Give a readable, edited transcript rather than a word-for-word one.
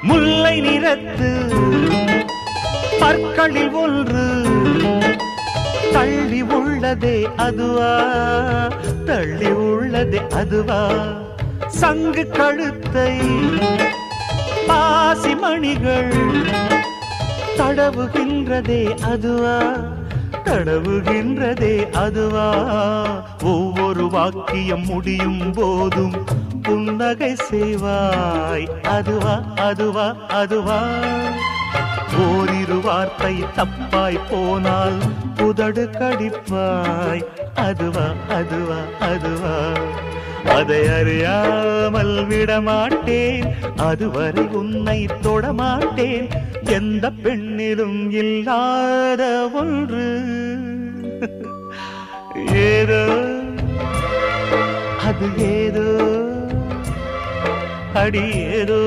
முல்லை நிறத்து பற்களில் ஒன்று தள்ளி உள்ளதே அதுவா, தள்ளி உள்ளதே அதுவா, சங்கு கழுத்தை பாசி மணிகள் தடவுகின்றதே அதுவா, தடவுகின்றதே அதுவா, ஒவ்வொரு வாக்கியம் முடியும் போதும் புன்னகை செய்வாய் அதுவா, அதுவா, அதுவா, ஓரிரு வார்த்தை தப்பாய் போனால் உதடு கடிப்பாய் அதுவா, அதுவா, அதுவா, அதை அறியாமல் விடமாட்டேன், அதுவரை உன்னை தொடமாட்டேன், எந்த பெண்ணிலும் இல்லாத ஒன்று ஏதோ அது ஏதோ அடி ஏதோ